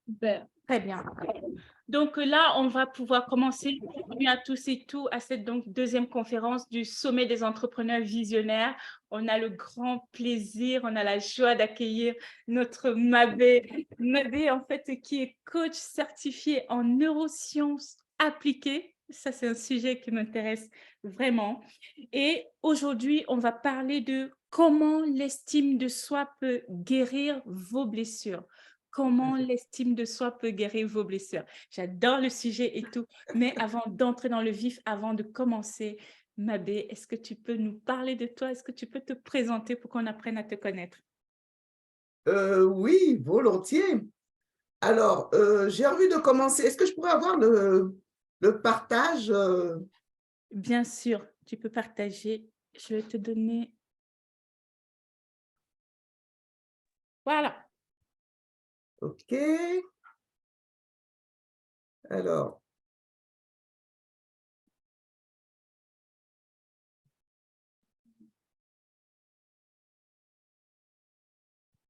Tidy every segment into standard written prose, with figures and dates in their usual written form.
Ben, très bien. Donc là, on va pouvoir commencer. Bienvenue à tous et toutes à cette donc deuxième conférence du Sommet des entrepreneurs visionnaires. On a le grand plaisir, on a la joie d'accueillir notre Mabé. Mabé, en fait, qui est coach certifié en neurosciences appliquées. Ça, c'est un sujet qui m'intéresse vraiment. Et aujourd'hui, on va parler de comment l'estime de soi peut guérir vos blessures. Comment l'estime de soi peut guérir vos blessures. J'adore le sujet et tout, mais avant d'entrer dans le vif, avant de commencer, Mabé, est-ce que tu peux nous parler de toi? Est-ce que tu peux te présenter pour qu'on apprenne à te connaître? Oui, volontiers. Alors, j'ai envie de commencer. Est-ce que je pourrais avoir le partage? Bien sûr, tu peux partager. Je vais te donner... Voilà. OK. Alors,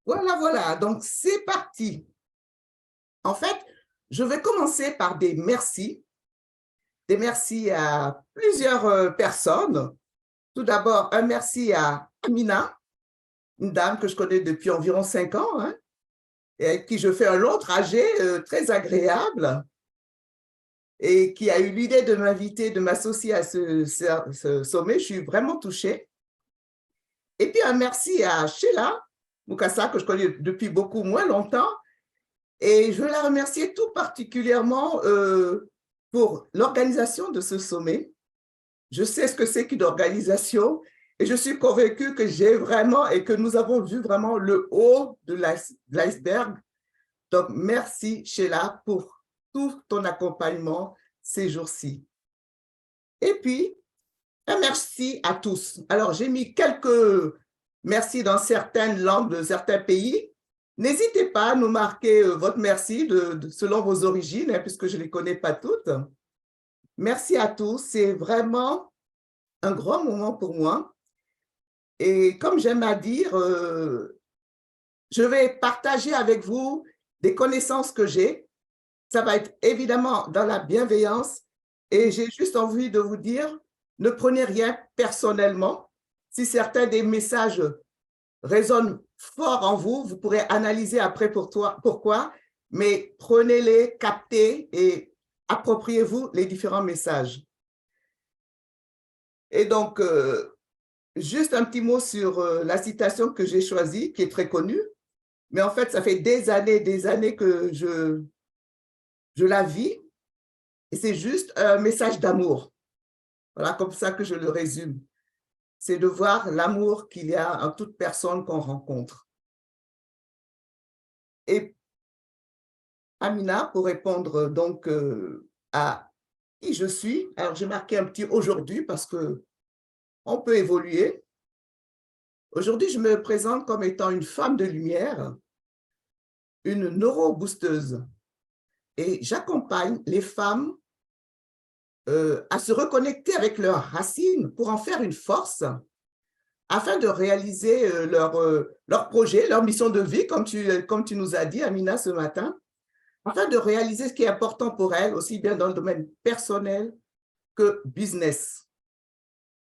voilà. Donc, c'est parti. En fait, je vais commencer par des merci. Des merci à plusieurs personnes. Tout d'abord, un merci à Amina, une dame que je connais depuis environ 5 ans, hein, et avec qui je fais un long trajet très agréable, et qui a eu l'idée de m'inviter, de m'associer à ce sommet. Je suis vraiment touchée. Et puis un merci à Sheila Mukasa, que je connais depuis beaucoup moins longtemps. Et je veux la remercier tout particulièrement pour l'organisation de ce sommet. Je sais ce que c'est qu'une organisation et je suis convaincue que j'ai vraiment et que nous avons vu vraiment le haut de l'iceberg. Donc, merci Sheila pour tout ton accompagnement ces jours-ci. Et puis, un merci à tous. Alors, j'ai mis quelques merci dans certaines langues de certains pays. N'hésitez pas à nous marquer votre merci selon vos origines, hein, puisque je ne les connais pas toutes. Merci à tous. C'est vraiment un grand moment pour moi. Et comme j'aime à dire, je vais partager avec vous des connaissances que j'ai. Ça va être évidemment dans la bienveillance. Et j'ai juste envie de vous dire, ne prenez rien personnellement. Si certains des messages résonnent fort en vous, vous pourrez analyser après pourquoi, mais prenez-les, captez et appropriez-vous les différents messages. Et donc, juste un petit mot sur la citation que j'ai choisie, qui est très connue, mais en fait, ça fait des années que je la vis, et c'est juste un message d'amour. Voilà, comme ça que je le résume. C'est de voir l'amour qu'il y a en toute personne qu'on rencontre. Et Amina, pour répondre donc à qui je suis, alors j'ai marqué un petit aujourd'hui parce que on peut évoluer. Aujourd'hui, je me présente comme étant une femme de lumière, une neuroboosteuse, et j'accompagne les femmes à se reconnecter avec leurs racines pour en faire une force afin de réaliser leur projet, leur mission de vie, comme tu nous as dit, Amina, ce matin, afin de réaliser ce qui est important pour elles, aussi bien dans le domaine personnel que business.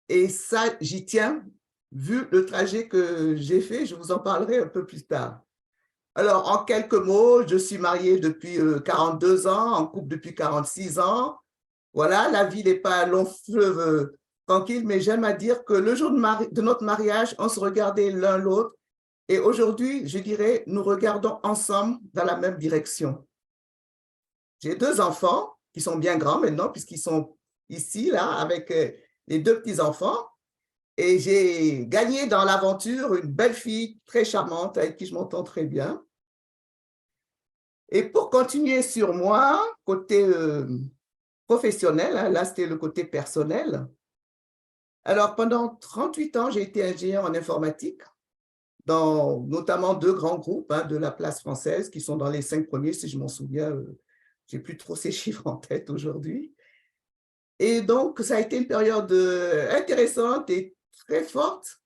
Et ça, j'y tiens, vu le trajet que j'ai fait, je vous en parlerai un peu plus tard. Alors, en quelques mots, je suis mariée depuis 42 ans, en couple depuis 46 ans. Voilà, la vie n'est pas un long fleuve tranquille, mais j'aime à dire que le jour de notre mariage, on se regardait l'un l'autre. Et aujourd'hui, je dirais, nous regardons ensemble dans la même direction. J'ai 2 enfants qui sont bien grands maintenant, puisqu'ils sont ici, là, avec les 2 petits-enfants. Et j'ai gagné dans l'aventure une belle fille très charmante avec qui je m'entends très bien. Et pour continuer sur moi, côté professionnel, hein, là c'était le côté personnel. Alors pendant 38 ans, j'ai été ingénieur en informatique, dans notamment 2 grands groupes hein, de la place française, qui sont dans les 5 premiers, si je m'en souviens. Je n'ai plus trop ces chiffres en tête aujourd'hui. Et donc, ça a été une période intéressante et très forte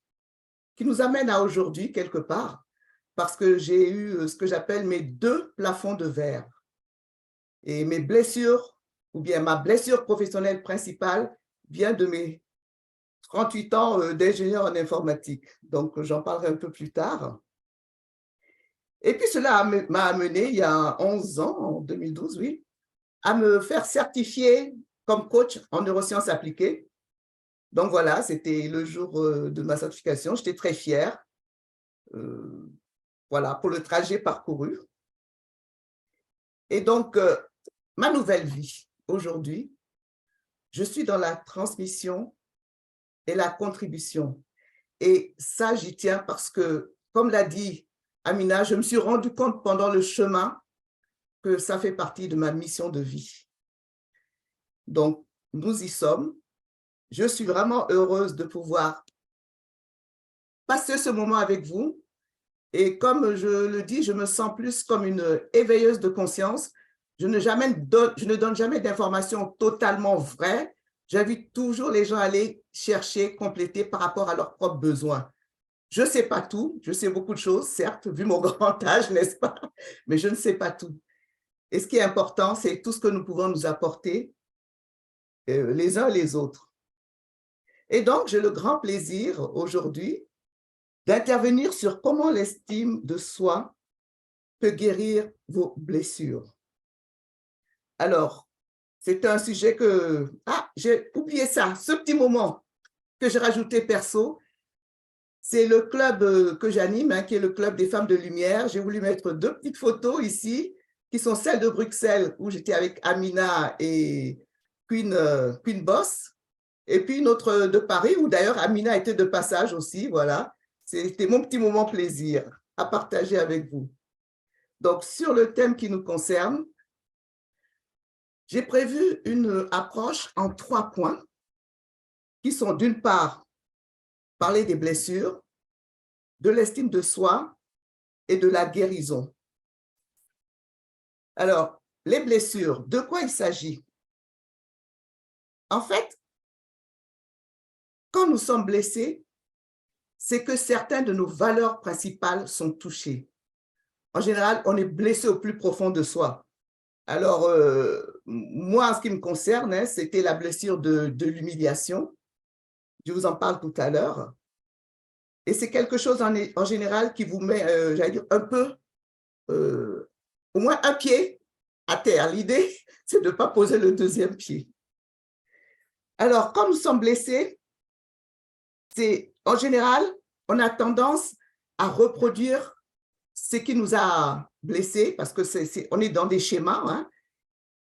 qui nous amène à aujourd'hui, quelque part. parce que j'ai eu ce que j'appelle mes 2 plafonds de verre. Et mes blessures, ou bien ma blessure professionnelle principale vient de mes 38 ans d'ingénieur en informatique. Donc, j'en parlerai un peu plus tard. Et puis, cela m'a amené, il y a 11 ans, en 2012, oui, à me faire certifier comme coach en neurosciences appliquées. Donc, voilà, c'était le jour de ma certification. J'étais très fière, voilà, pour le trajet parcouru. Et donc, ma nouvelle vie, aujourd'hui, je suis dans la transmission et la contribution. Et ça, j'y tiens parce que, comme l'a dit Amina, je me suis rendu compte pendant le chemin que ça fait partie de ma mission de vie. Donc, nous y sommes. Je suis vraiment heureuse de pouvoir passer ce moment avec vous. Et comme je le dis, je me sens plus comme une éveilleuse de conscience. Je ne donne jamais d'informations totalement vraies. J'invite toujours les gens à aller chercher, compléter par rapport à leurs propres besoins. Je ne sais pas tout, je sais beaucoup de choses, certes, vu mon grand âge, n'est-ce pas? Mais je ne sais pas tout. Et ce qui est important, c'est tout ce que nous pouvons nous apporter les uns les autres. Et donc, j'ai le grand plaisir aujourd'hui d'intervenir sur comment l'estime de soi peut guérir vos blessures. Alors, c'est un sujet que... Ah, j'ai oublié ça, ce petit moment que j'ai rajouté perso, c'est le club que j'anime, hein, qui est le Club des Femmes de Lumière. J'ai voulu mettre 2 petites photos ici, qui sont celles de Bruxelles, où j'étais avec Amina et Queen Boss, et puis une autre de Paris, où d'ailleurs Amina était de passage aussi, voilà. C'était mon petit moment plaisir à partager avec vous. Donc, sur le thème qui nous concerne, j'ai prévu une approche en 3 points, qui sont d'une part, parler des blessures, de l'estime de soi et de la guérison. Alors, les blessures, de quoi il s'agit? En fait, quand nous sommes blessés, c'est que certaines de nos valeurs principales sont touchées. En général, on est blessé au plus profond de soi. Alors, moi, en ce qui me concerne, hein, c'était la blessure de l'humiliation. Je vous en parle tout à l'heure. Et c'est quelque chose en général qui vous met, j'allais dire, un peu, au moins un pied à terre. L'idée, c'est de ne pas poser le 2e pied. Alors, quand nous sommes blessés, en général, on a tendance à reproduire ce qui nous a blessés, parce que on est dans des schémas, hein.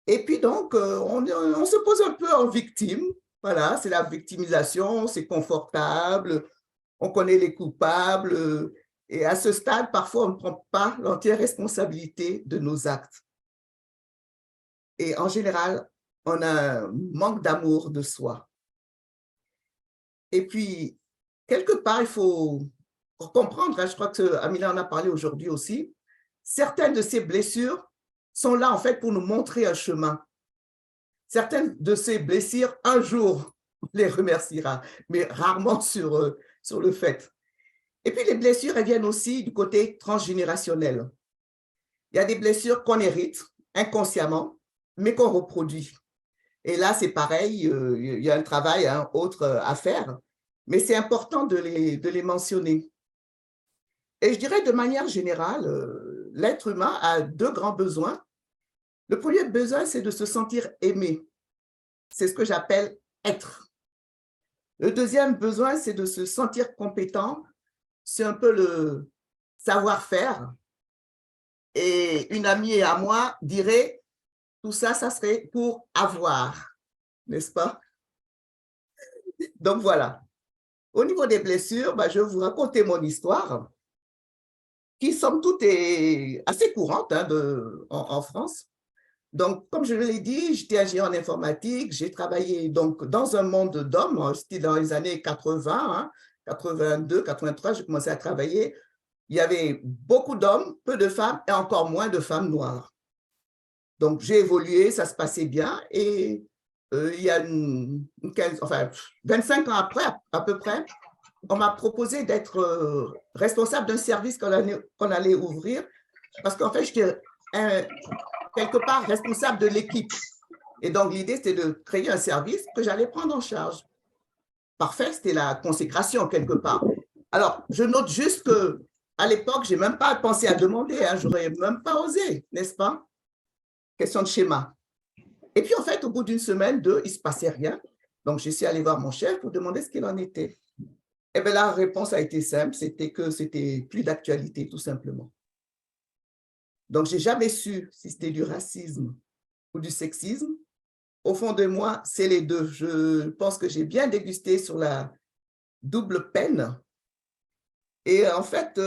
Et puis donc, on se pose un peu en victime. Voilà, c'est la victimisation, c'est confortable, on connaît les coupables, et à ce stade, parfois, on ne prend pas l'entière responsabilité de nos actes. Et en général, on a un manque d'amour de soi. Et puis, quelque part, il faut comprendre, hein, je crois que Amina en a parlé aujourd'hui aussi, certaines de ces blessures sont là en fait pour nous montrer un chemin. Certaines de ces blessures, un jour, on les remerciera, mais rarement sur le fait. Et puis les blessures, elles viennent aussi du côté transgénérationnel. Il y a des blessures qu'on hérite inconsciemment, mais qu'on reproduit. Et là, c'est pareil, il y a un travail autre à faire, mais c'est important de les mentionner. Et je dirais de manière générale, l'être humain a 2 grands besoins. Le premier besoin, c'est de se sentir aimé. C'est ce que j'appelle être. Le deuxième besoin, c'est de se sentir compétent. C'est un peu le savoir-faire. Et une amie à moi dirait, tout ça, ça serait pour avoir, n'est-ce pas? Donc voilà. Au niveau des blessures, je vais vous raconter mon histoire, qui somme toute est assez courante hein, en France. Donc, comme je l'ai dit, j'étais ingénieur en informatique, j'ai travaillé donc dans un monde d'hommes, c'était dans les années 80, hein, 82, 83, j'ai commencé à travailler. Il y avait beaucoup d'hommes, peu de femmes et encore moins de femmes noires. Donc, j'ai évolué, ça se passait bien et il y a 25 ans après, à peu près, on m'a proposé d'être responsable d'un service qu'on allait ouvrir, parce qu'en fait, j'étais quelque part responsable de l'équipe. Et donc, l'idée, c'était de créer un service que j'allais prendre en charge. Parfait, c'était la consécration quelque part. Alors, je note juste qu'à l'époque, je n'ai même pas pensé à demander, hein, je n'aurais même pas osé, n'est-ce pas? Question de schéma. Et puis, en fait, au bout d'une semaine, deux, il ne se passait rien. Donc, je suis allée voir mon chef pour demander ce qu'il en était. Et bien, la réponse a été simple, c'était que c'était plus d'actualité, tout simplement. Donc, je n'ai jamais su si c'était du racisme ou du sexisme. Au fond de moi, c'est les deux. Je pense que j'ai bien dégusté sur la double peine. Et en fait,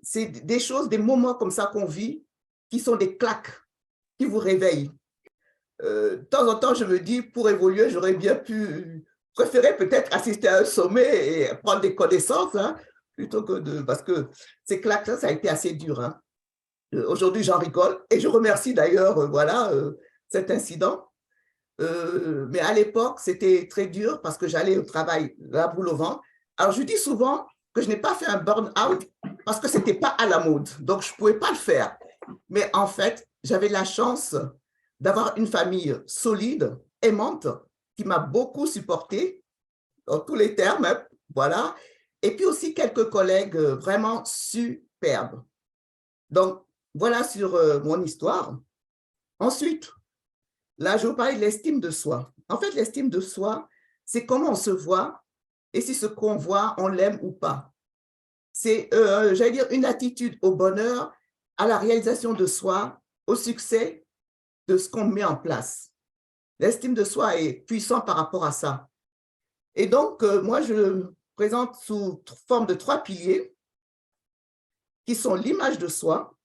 c'est des choses, des moments comme ça qu'on vit, qui sont des claques, qui vous réveillent. De temps en temps, je me dis, pour évoluer, j'aurais bien pu préférer peut-être assister à un sommet et prendre des connaissances, hein, plutôt que de... Parce que ces claques-là, ça a été assez dur. Hein. Aujourd'hui, j'en rigole et je remercie d'ailleurs voilà, cet incident. Mais à l'époque, c'était très dur parce que j'allais au travail, la boule au ventre. Alors, je dis souvent que je n'ai pas fait un burn-out parce que ce n'était pas à la mode. Donc, je ne pouvais pas le faire. Mais en fait, j'avais la chance d'avoir une famille solide, aimante, qui m'a beaucoup supportée dans tous les termes. Hein, voilà. Et puis aussi quelques collègues vraiment superbes. Donc, voilà sur mon histoire. Ensuite, là, je vous parlais de l'estime de soi. En fait, l'estime de soi, c'est comment on se voit et si ce qu'on voit, on l'aime ou pas. C'est, j'allais dire, une attitude au bonheur, à la réalisation de soi, au succès de ce qu'on met en place. L'estime de soi est puissante par rapport à ça. Et donc, moi, je le présente sous forme de 3 piliers qui sont l'image de soi.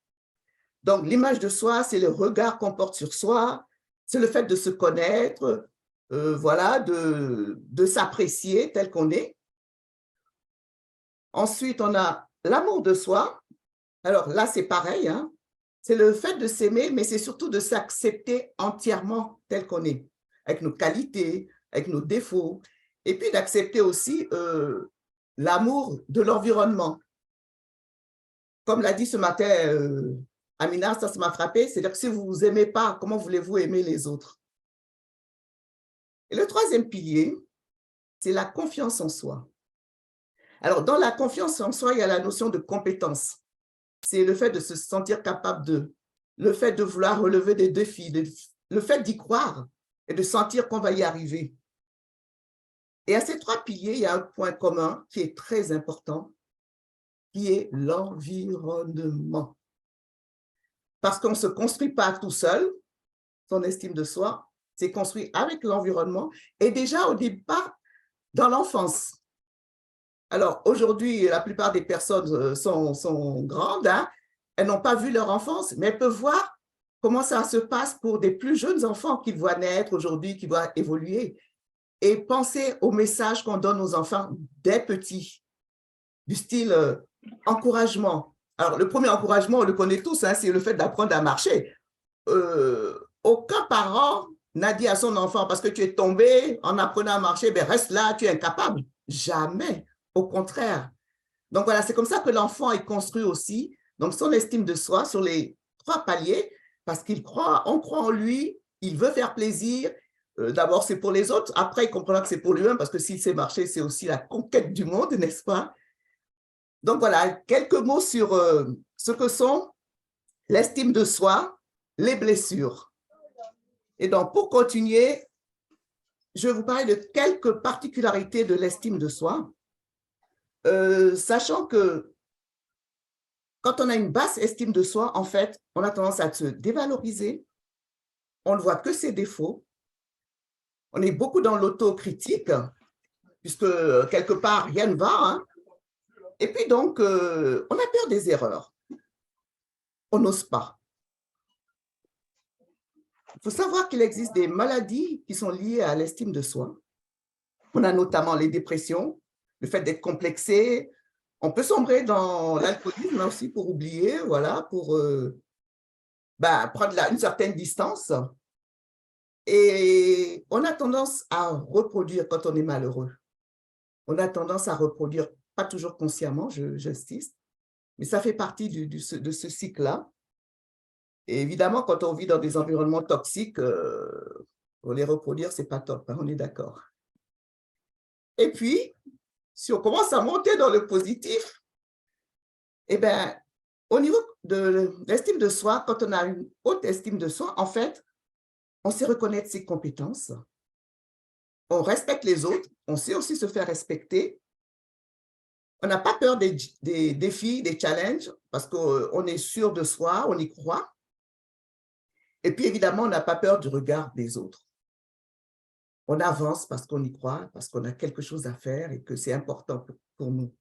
Donc, l'image de soi, c'est le regard qu'on porte sur soi, c'est le fait de se connaître, voilà, de s'apprécier tel qu'on est. Ensuite, on a l'amour de soi. Alors là, c'est pareil, hein. C'est le fait de s'aimer, mais c'est surtout de s'accepter entièrement tel qu'on est, avec nos qualités, avec nos défauts, et puis d'accepter aussi l'amour de l'environnement. Comme l'a dit ce matin Amina, ça m'a frappé, c'est-à-dire que si vous ne vous aimez pas, comment voulez-vous aimer les autres? Et le troisième pilier, c'est la confiance en soi. Alors, dans la confiance en soi, il y a la notion de compétence. C'est le fait de se sentir capable de, le fait de vouloir relever des défis, le fait d'y croire et de sentir qu'on va y arriver. Et à ces 3 piliers, il y a un point commun qui est très important, qui est l'environnement. Parce qu'on ne se construit pas tout seul, son estime de soi, c'est construit avec l'environnement et déjà au départ, dans l'enfance. Alors, aujourd'hui, la plupart des personnes sont grandes, hein, elles n'ont pas vu leur enfance, mais elles peuvent voir comment ça se passe pour des plus jeunes enfants qu'ils voient naître aujourd'hui, qui voient évoluer. Et penser au message qu'on donne aux enfants dès petits, du style encouragement. Alors, le premier encouragement, on le connaît tous, hein, c'est le fait d'apprendre à marcher. Aucun parent n'a dit à son enfant, parce que tu es tombé en apprenant à marcher, ben reste là, tu es incapable. Jamais, au contraire. Donc voilà, c'est comme ça que l'enfant est construit aussi. Donc son estime de soi sur les 3 paliers, parce qu'il croit, on croit en lui, il veut faire plaisir. D'abord, c'est pour les autres. Après, il comprendra que c'est pour lui-même, parce que s'il sait marcher, c'est aussi la conquête du monde, n'est-ce pas? Donc voilà, quelques mots sur ce que sont l'estime de soi, les blessures. Et donc, pour continuer, je vais vous parler de quelques particularités de l'estime de soi, sachant que quand on a une basse estime de soi, en fait, on a tendance à se dévaloriser, on ne voit que ses défauts, on est beaucoup dans l'autocritique, puisque quelque part, rien ne va, hein. Et puis donc, on a peur des erreurs, on n'ose pas. Il faut savoir qu'il existe des maladies qui sont liées à l'estime de soi. On a notamment les dépressions, le fait d'être complexé. On peut sombrer dans l'alcoolisme aussi pour oublier, voilà, pour prendre une certaine distance. Et on a tendance à reproduire quand on est malheureux. on a tendance à reproduire, pas toujours consciemment, j'insiste, mais ça fait partie de ce cycle-là. Et évidemment, quand on vit dans des environnements toxiques, pour les reproduire, ce n'est pas top, hein, on est d'accord. Et puis, si on commence à monter dans le positif, eh bien, au niveau de l'estime de soi, quand on a une haute estime de soi, en fait, on sait reconnaître ses compétences, on respecte les autres, on sait aussi se faire respecter, on n'a pas peur des défis, des challenges, parce qu'on est sûr de soi, on y croit. Et puis, évidemment, on n'a pas peur du regard des autres. On avance parce qu'on y croit, parce qu'on a quelque chose à faire et que c'est important pour nous.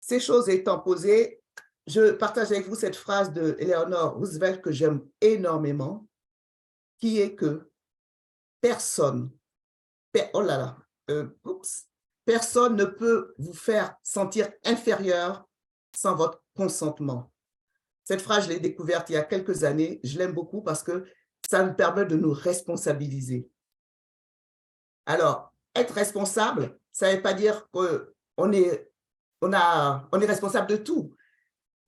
Ces choses étant posées, je partage avec vous cette phrase de Eleanor Roosevelt que j'aime énormément, qui est que personne, personne ne peut vous faire sentir inférieur sans votre consentement. Cette phrase, je l'ai découverte il y a quelques années. Je l'aime beaucoup parce que ça nous permet de nous responsabiliser. Alors, être responsable, ça ne veut pas dire qu'on est responsable de tout.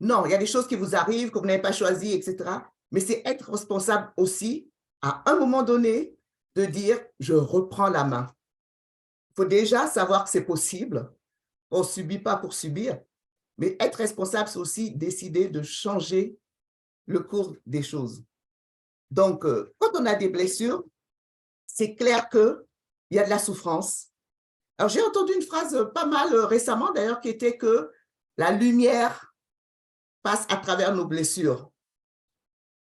Non, il y a des choses qui vous arrivent, que vous n'avez pas choisies, etc. Mais c'est être responsable aussi, à un moment donné, de dire « je reprends la main ». Il faut déjà savoir que c'est possible. On ne subit pas pour subir. Mais être responsable, c'est aussi décider de changer le cours des choses. Donc, quand on a des blessures, c'est clair qu'il y a de la souffrance. Alors, j'ai entendu une phrase pas mal récemment, d'ailleurs, qui était que la lumière passe à travers nos blessures.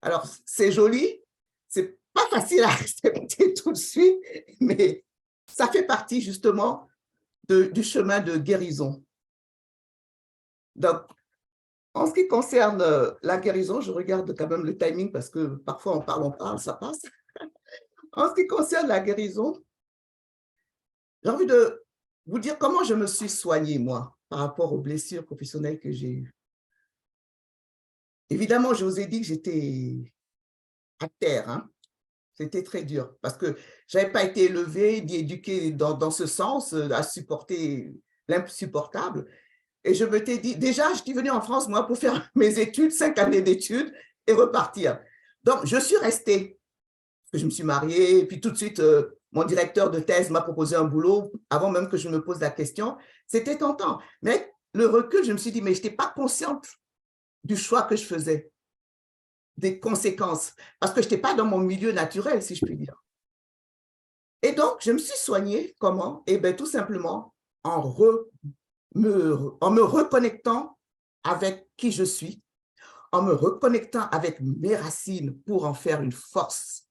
Alors, c'est joli, c'est pas facile à accepter tout de suite, mais ça fait partie justement du chemin de guérison. Donc, en ce qui concerne la guérison, je regarde quand même le timing parce que parfois on parle, ça passe. En ce qui concerne la guérison, j'ai envie de vous dire comment je me suis soignée, moi, par rapport aux blessures professionnelles que j'ai eues. Évidemment, je vous ai dit que j'étais à terre, hein. C'était très dur parce que je n'avais pas été élevée ni éduquée dans ce sens, à supporter l'insupportable. Et je me t'ai dit, déjà, je suis venue en France, moi, pour faire mes études, 5 années d'études et repartir. Donc, je suis restée. Je me suis mariée, et puis tout de suite, mon directeur de thèse m'a proposé un boulot, avant même que je me pose la question. C'était tentant. Mais le recul, je me suis dit, mais je n'étais pas consciente du choix que je faisais, des conséquences, parce que je n'étais pas dans mon milieu naturel, si je puis dire. Et donc, je me suis soignée, comment? Eh bien, tout simplement en me reconnectant avec qui je suis, en me reconnectant avec mes racines pour en faire une force.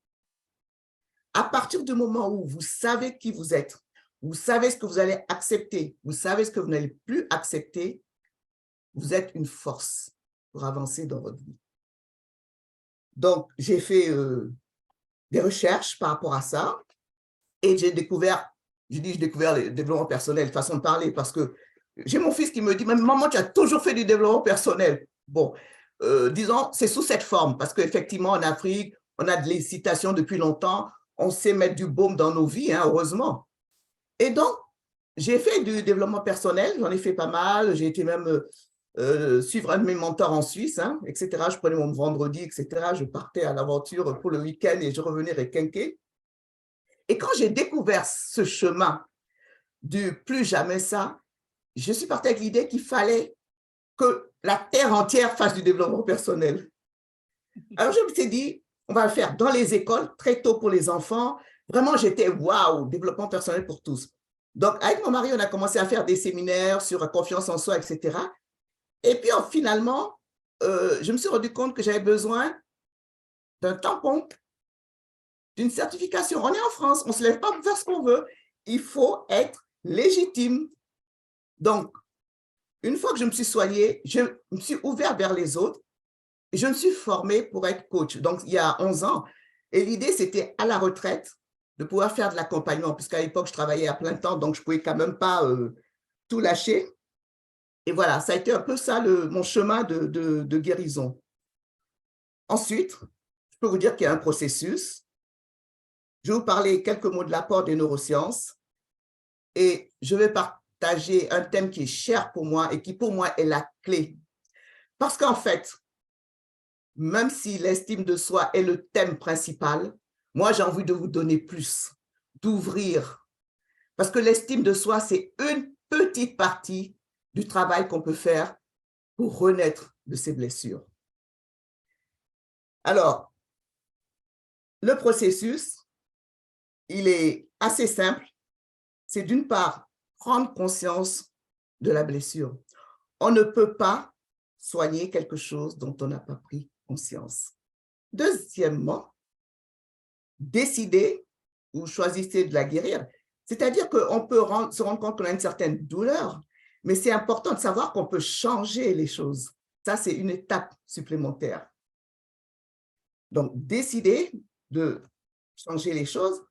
À partir du moment où vous savez qui vous êtes, vous savez ce que vous allez accepter, vous savez ce que vous n'allez plus accepter, vous êtes une force pour avancer dans votre vie. Donc, j'ai fait des recherches par rapport à ça et j'ai découvert, je découvert le développement personnel, façon de parler, parce que j'ai mon fils qui me dit, maman, tu as toujours fait du développement personnel. Bon, disons, c'est sous cette forme, parce qu'effectivement, en Afrique, on a de l'excitation depuis longtemps, on sait mettre du baume dans nos vies, hein, heureusement. Et donc, j'ai fait du développement personnel, j'en ai fait pas mal, j'ai été même suivre un de mes mentors en Suisse, hein, etc. Je prenais mon vendredi, etc. Je partais à l'aventure pour le week-end et je revenais requinquer. Et quand j'ai découvert ce chemin du plus jamais ça, je suis partie avec l'idée qu'il fallait que la terre entière fasse du développement personnel. Alors, je me suis dit, on va le faire dans les écoles, très tôt pour les enfants. Vraiment, j'étais, waouh, développement personnel pour tous. Donc, avec mon mari, on a commencé à faire des séminaires sur la confiance en soi, etc. Et puis, finalement, je me suis rendu compte que j'avais besoin d'un tampon, d'une certification. On est en France, on ne se lève pas pour faire ce qu'on veut. Il faut être légitime. Donc, une fois que je me suis soignée, je me suis ouverte vers les autres et je me suis formée pour être coach. Donc, il y a 11 ans. Et l'idée, c'était à la retraite de pouvoir faire de l'accompagnement, puisqu'à l'époque, je travaillais à plein temps, donc je ne pouvais quand même pas tout lâcher. Et voilà, ça a été un peu ça mon chemin de guérison. Ensuite, je peux vous dire qu'il y a un processus. Je vais vous parler quelques mots de l'apport des neurosciences. Et je vais partager un thème qui est cher pour moi et qui pour moi est la clé. Parce qu'en fait, même si l'estime de soi est le thème principal, moi j'ai envie de vous donner plus, d'ouvrir. Parce que l'estime de soi, c'est une petite partie du travail qu'on peut faire pour renaître de ses blessures. Alors, le processus, il est assez simple. C'est d'une part, prendre conscience de la blessure. On ne peut pas soigner quelque chose dont on n'a pas pris conscience. Deuxièmement, décider ou choisissez de la guérir. C'est-à-dire qu'on peut se rendre compte qu'on a une certaine douleur, mais c'est important de savoir qu'on peut changer les choses. Ça, c'est une étape supplémentaire. Donc, décider de changer les choses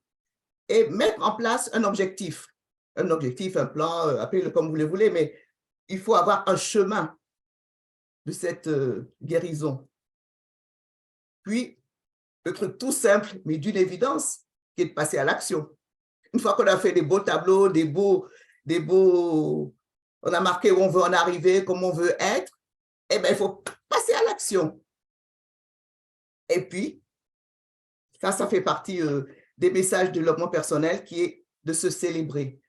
et mettre en place un objectif, un plan, appelez-le comme vous le voulez, mais il faut avoir un chemin de cette guérison. Puis, le truc tout simple, mais d'une évidence, qui est de passer à l'action. Une fois qu'on a fait des beaux tableaux, on a marqué où on veut en arriver, comment on veut être, eh bien, il faut passer à l'action. Et puis, ça fait partie des messages de développement personnel qui est de se célébrer.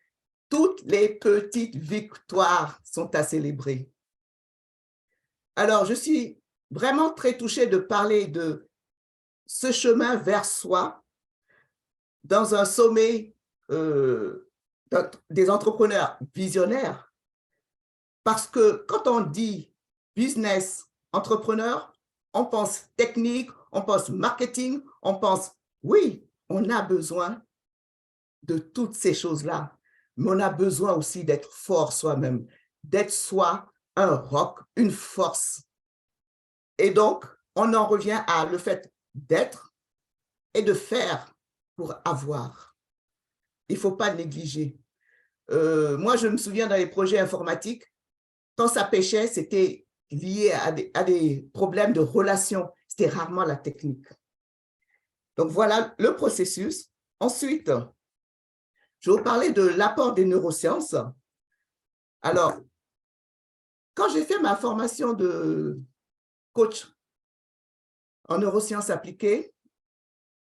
Toutes les petites victoires sont à célébrer. Alors, je suis vraiment très touchée de parler de ce chemin vers soi dans un sommet des entrepreneurs visionnaires. Parce que quand on dit business, entrepreneur, on pense technique, on pense marketing, on pense, oui, on a besoin de toutes ces choses-là, mais on a besoin aussi d'être fort soi-même, d'être soi un roc, une force. Et donc, on en revient à le fait d'être et de faire pour avoir. Il ne faut pas négliger. Moi, je me souviens dans les projets informatiques, quand ça pêchait, c'était lié à des problèmes de relations. C'était rarement la technique. Donc, voilà le processus. Ensuite, je vais vous parler de l'apport des neurosciences. Alors, quand j'ai fait ma formation de coach en neurosciences appliquées,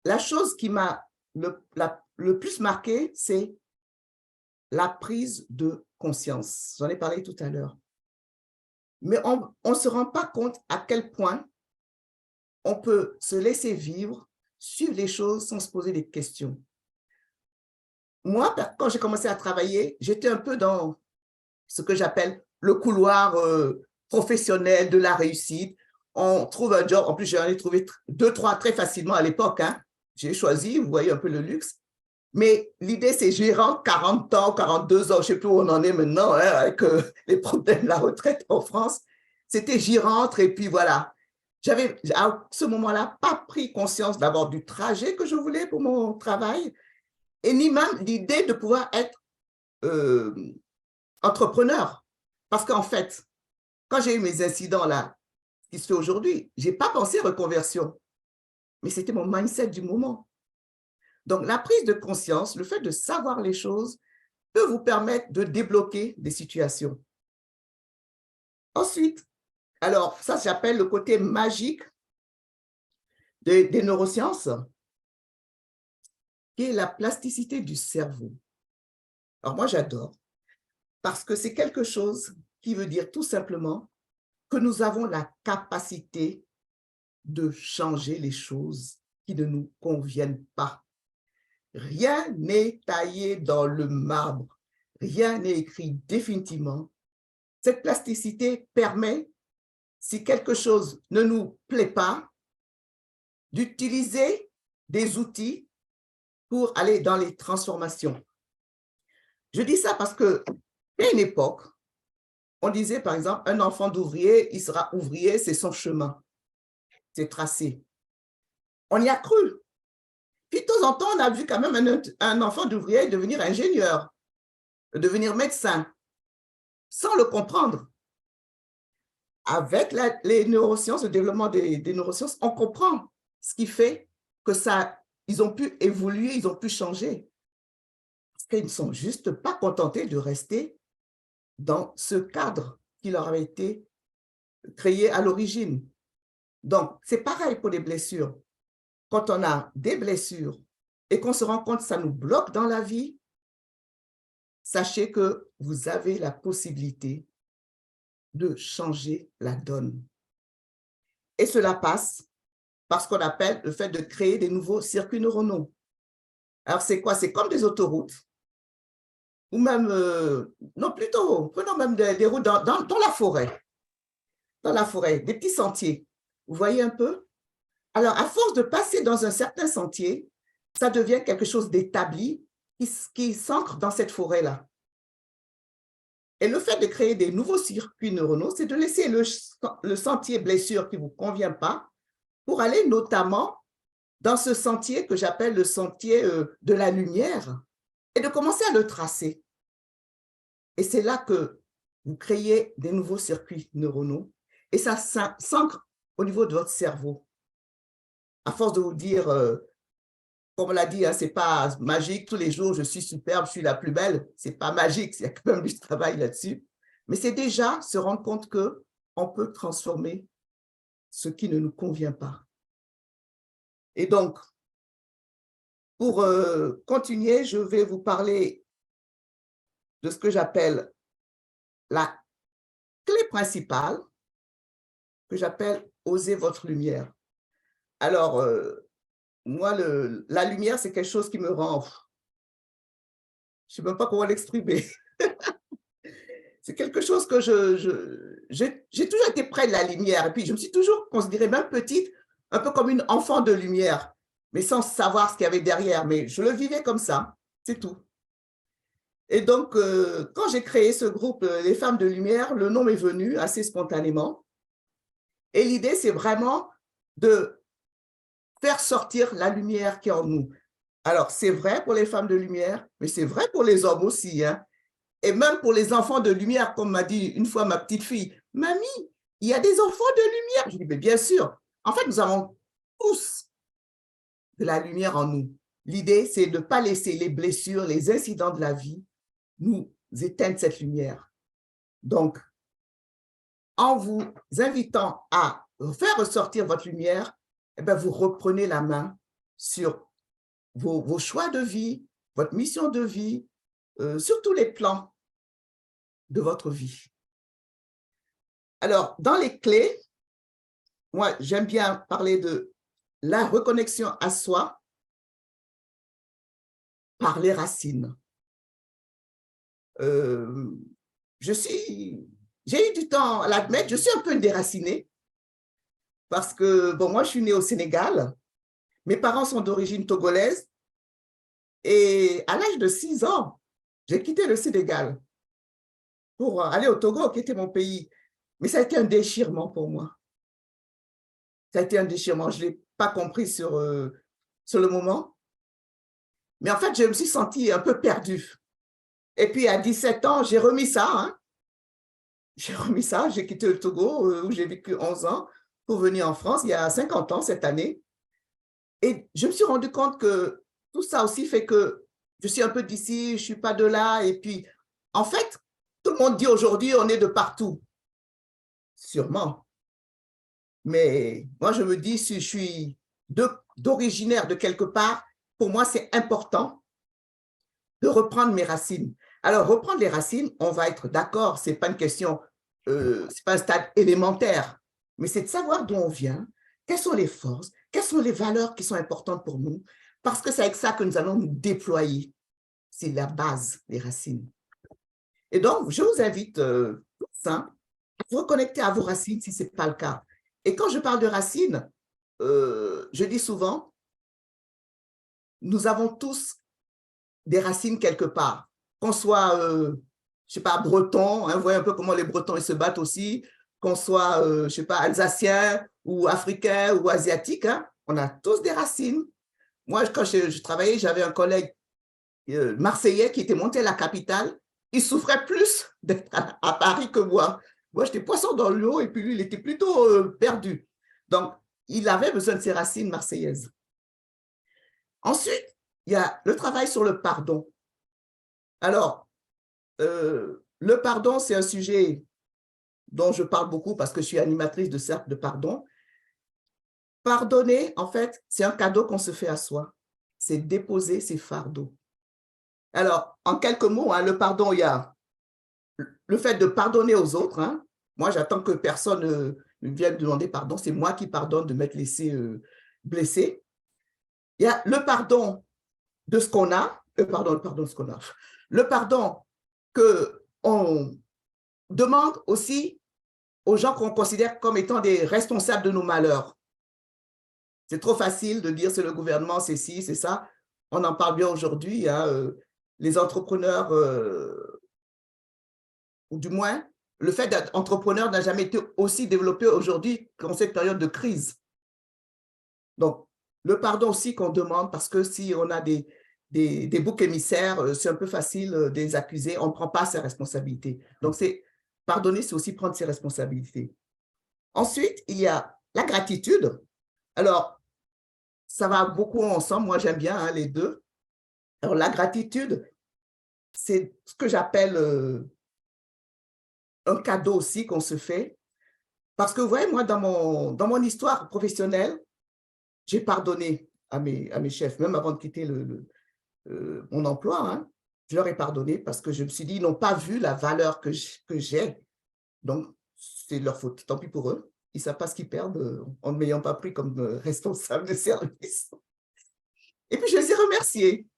la chose qui m'a le plus marqué, c'est la prise de conscience. J'en ai parlé tout à l'heure. Mais on ne se rend pas compte à quel point on peut se laisser vivre, suivre les choses sans se poser des questions. Moi, quand j'ai commencé à travailler, j'étais un peu dans ce que j'appelle le couloir professionnel de la réussite. On trouve un job, en plus j'en ai trouvé 2, 3 très facilement à l'époque. Hein. J'ai choisi, vous voyez un peu le luxe. Mais l'idée, c'est gérant 40 ans, 42 ans, je ne sais plus où on en est maintenant, hein, avec les problèmes de la retraite en France. C'était j'y rentre et puis voilà. J'avais à ce moment-là pas pris conscience d'abord du trajet que je voulais pour mon travail et ni même l'idée de pouvoir être entrepreneur. Parce qu'en fait, quand j'ai eu mes incidents là, qui se fait aujourd'hui, je n'ai pas pensé reconversion, mais c'était mon mindset du moment. Donc, la prise de conscience, le fait de savoir les choses, peut vous permettre de débloquer des situations. Ensuite, alors ça, j'appelle le côté magique des neurosciences, qui est la plasticité du cerveau. Alors moi, j'adore, parce que c'est quelque chose qui veut dire tout simplement que nous avons la capacité de changer les choses qui ne nous conviennent pas. Rien n'est taillé dans le marbre, rien n'est écrit définitivement. Cette plasticité permet, si quelque chose ne nous plaît pas, d'utiliser des outils pour aller dans les transformations. Je dis ça parce qu'à une époque, on disait par exemple, un enfant d'ouvrier, il sera ouvrier, c'est son chemin, c'est tracé. On y a cru. Puis de temps en temps, on a vu quand même un enfant d'ouvrier devenir ingénieur, devenir médecin, sans le comprendre. Avec les neurosciences, le développement des neurosciences, on comprend ce qui fait que ils ont pu évoluer, ils ont pu changer. qu'ils ne sont juste pas contentés de rester dans ce cadre qui leur avait été créé à l'origine. Donc, c'est pareil pour les blessures. Quand on a des blessures et qu'on se rend compte que ça nous bloque dans la vie, sachez que vous avez la possibilité de changer la donne. Et cela passe par ce qu'on appelle le fait de créer des nouveaux circuits neuronaux. Alors, c'est quoi? C'est comme des autoroutes, ou même, non, plutôt, prenons même des routes dans la forêt. Dans la forêt, des petits sentiers. Vous voyez un peu? Alors, à force de passer dans un certain sentier, ça devient quelque chose d'établi qui s'ancre dans cette forêt-là. Et le fait de créer des nouveaux circuits neuronaux, c'est de laisser le sentier blessure qui ne vous convient pas pour aller notamment dans ce sentier que j'appelle le sentier de la lumière et de commencer à le tracer. Et c'est là que vous créez des nouveaux circuits neuronaux et ça s'ancre au niveau de votre cerveau. À force de vous dire, comme on l'a dit, hein, ce n'est pas magique, tous les jours je suis superbe, je suis la plus belle, ce n'est pas magique, il y a quand même du travail là-dessus. Mais c'est déjà se rendre compte qu'on peut transformer ce qui ne nous convient pas. Et donc, pour continuer, je vais vous parler de ce que j'appelle la clé principale, que j'appelle « Osez votre lumière ». Alors, moi, la lumière, c'est quelque chose qui me rend… Je ne sais même pas comment l'exprimer. C'est quelque chose que j'ai toujours été près de la lumière. Et puis, je me suis toujours considérée, même petite, un peu comme une enfant de lumière, mais sans savoir ce qu'il y avait derrière. Mais je le vivais comme ça, c'est tout. Et donc, quand j'ai créé ce groupe, les Femmes de Lumière, le nom m'est venu assez spontanément. Et l'idée, c'est vraiment de faire sortir la lumière qui est en nous. Alors, c'est vrai pour les femmes de lumière, mais c'est vrai pour les hommes aussi, hein. Et même pour les enfants de lumière, comme m'a dit une fois ma petite fille, « Mamie, il y a des enfants de lumière !» Je dis, « Mais bien sûr, en fait, nous avons tous de la lumière en nous. » L'idée, c'est de ne pas laisser les blessures, les incidents de la vie nous éteindre cette lumière. Donc, en vous invitant à faire ressortir votre lumière, eh bien, vous reprenez la main sur vos choix de vie, votre mission de vie, sur tous les plans de votre vie. Alors, dans les clés, moi, j'aime bien parler de la reconnexion à soi par les racines. J'ai eu du temps à l'admettre, je suis un peu une déracinée parce que, bon, moi, je suis née au Sénégal, mes parents sont d'origine togolaise et à l'âge de 6 ans, j'ai quitté le Sénégal pour aller au Togo, qui était mon pays. Mais ça a été un déchirement pour moi. Ça a été un déchirement. Je ne l'ai pas compris sur le moment. Mais en fait, je me suis sentie un peu perdue. Et puis, à 17 ans, j'ai remis ça. Hein. J'ai remis ça. J'ai quitté le Togo, où j'ai vécu 11 ans, pour venir en France, il y a 50 ans cette année. Et je me suis rendu compte que tout ça aussi fait que je suis un peu d'ici, je ne suis pas de là. Et puis, en fait, tout le monde dit aujourd'hui, on est de partout. Sûrement. Mais moi, je me dis, si je suis d'originaire de quelque part, pour moi, c'est important de reprendre mes racines. Alors, reprendre les racines, on va être d'accord, ce n'est pas une question, ce n'est pas un stade élémentaire, mais c'est de savoir d'où on vient, quelles sont les forces, quelles sont les valeurs qui sont importantes pour nous, parce que c'est avec ça que nous allons nous déployer. C'est la base, les racines. Et donc, je vous invite tous à vous reconnecter à vos racines si ce n'est pas le cas. Et quand je parle de racines, je dis souvent, nous avons tous des racines quelque part. Qu'on soit, je ne sais pas, breton, hein, vous voyez un peu comment les Bretons ils se battent aussi, qu'on soit, je ne sais pas, alsacien ou africain ou asiatique, hein, on a tous des racines. Moi, quand je travaillais, j'avais un collègue marseillais qui était monté à la capitale. Il souffrait plus d'être à Paris que moi. Moi, j'étais poisson dans l'eau et puis lui, il était plutôt perdu. Donc, il avait besoin de ses racines marseillaises. Ensuite, il y a le travail sur le pardon. Alors, le pardon, c'est un sujet dont je parle beaucoup parce que je suis animatrice de cercle de pardon. Pardonner, en fait, c'est un cadeau qu'on se fait à soi. C'est déposer ses fardeaux. Alors, en quelques mots, hein, le pardon, il y a le fait de pardonner aux autres. Hein. Moi, j'attends que personne ne vienne demander pardon. C'est moi qui pardonne de m'être laissé blesser. Il y a le pardon de ce qu'on a, le pardon de ce qu'on a. Le pardon qu'on demande aussi aux gens qu'on considère comme étant des responsables de nos malheurs. C'est trop facile de dire c'est le gouvernement, c'est ci, c'est ça. On en parle bien aujourd'hui. Hein, les entrepreneurs, ou du moins, le fait d'être entrepreneur n'a jamais été aussi développé aujourd'hui qu'en cette période de crise. Donc, le pardon aussi qu'on demande, parce que si on a des boucs émissaires, c'est un peu facile de les accuser, on ne prend pas ses responsabilités. Donc, pardonner, c'est aussi prendre ses responsabilités. Ensuite, il y a la gratitude. Alors, ça va beaucoup ensemble, moi j'aime bien hein, les deux. Alors, la gratitude, c'est ce que j'appelle un cadeau aussi qu'on se fait. Parce que, vous voyez, moi, dans mon histoire professionnelle, j'ai pardonné à mes chefs, même avant de quitter mon emploi. Hein, je leur ai pardonné parce que je me suis dit, ils n'ont pas vu la valeur que j'ai. Donc, c'est leur faute. Tant pis pour eux. Ils ne savent pas ce qu'ils perdent en ne m'ayant pas pris comme responsable de service. Et puis, je les ai remerciés